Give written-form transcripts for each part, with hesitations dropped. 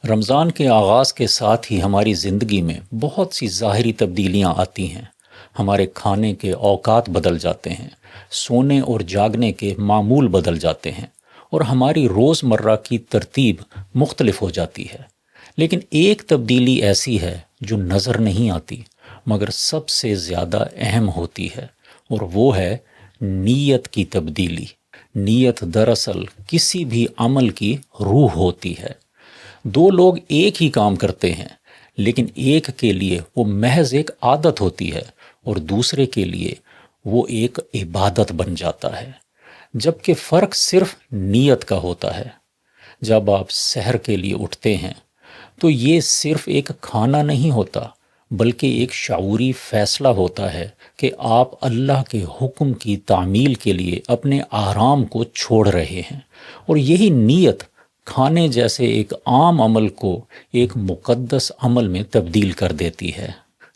رمضان کے آغاز کے ساتھ ہی ہماری زندگی میں بہت سی ظاہری تبدیلیاں آتی ہیں۔ ہمارے کھانے کے اوقات بدل جاتے ہیں، سونے اور جاگنے کے معمول بدل جاتے ہیں، اور ہماری روزمرہ کی ترتیب مختلف ہو جاتی ہے۔ لیکن ایک تبدیلی ایسی ہے جو نظر نہیں آتی مگر سب سے زیادہ اہم ہوتی ہے، اور وہ ہے نیت کی تبدیلی۔ نیت دراصل کسی بھی عمل کی روح ہوتی ہے۔ دو لوگ ایک ہی کام کرتے ہیں، لیکن ایک کے لیے وہ محض ایک عادت ہوتی ہے اور دوسرے کے لیے وہ ایک عبادت بن جاتا ہے۔ جبکہ فرق صرف نیت کا ہوتا ہے۔ جب آپ سحر کے لیے اٹھتے ہیں تو یہ صرف ایک کھانا نہیں ہوتا، بلکہ ایک شعوری فیصلہ ہوتا ہے کہ آپ اللہ کے حکم کی تعمیل کے لیے اپنے آرام کو چھوڑ رہے ہیں، اور یہی نیت کھانے جیسے ایک عام عمل کو ایک مقدس عمل میں تبدیل کر دیتی ہے۔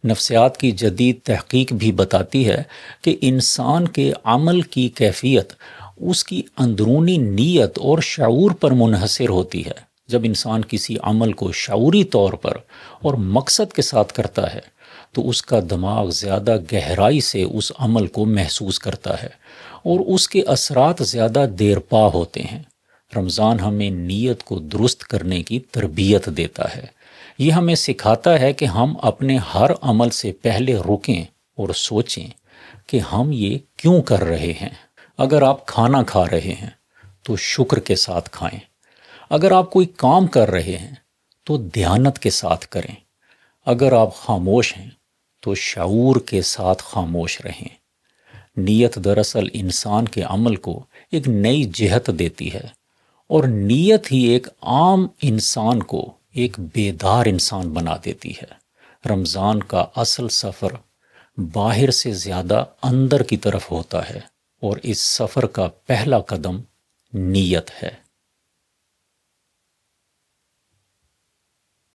نفسیات کی جدید تحقیق بھی بتاتی ہے کہ انسان کے عمل کی کیفیت اس کی اندرونی نیت اور شعور پر منحصر ہوتی ہے۔ جب انسان کسی عمل کو شعوری طور پر اور مقصد کے ساتھ کرتا ہے تو اس کا دماغ زیادہ گہرائی سے اس عمل کو محسوس کرتا ہے اور اس کے اثرات زیادہ دیر پا ہوتے ہیں۔ رمضان ہمیں نیت کو درست کرنے کی تربیت دیتا ہے۔ یہ ہمیں سکھاتا ہے کہ ہم اپنے ہر عمل سے پہلے رکیں اور سوچیں کہ ہم یہ کیوں کر رہے ہیں۔ اگر آپ کھانا کھا رہے ہیں تو شکر کے ساتھ کھائیں۔ اگر آپ کوئی کام کر رہے ہیں تو دیانت کے ساتھ کریں۔ اگر آپ خاموش ہیں تو شعور کے ساتھ خاموش رہیں۔ نیت دراصل انسان کے عمل کو ایک نئی جہت دیتی ہے، اور نیت ہی ایک عام انسان کو ایک بیدار انسان بنا دیتی ہے۔ رمضان کا اصل سفر باہر سے زیادہ اندر کی طرف ہوتا ہے، اور اس سفر کا پہلا قدم نیت ہے۔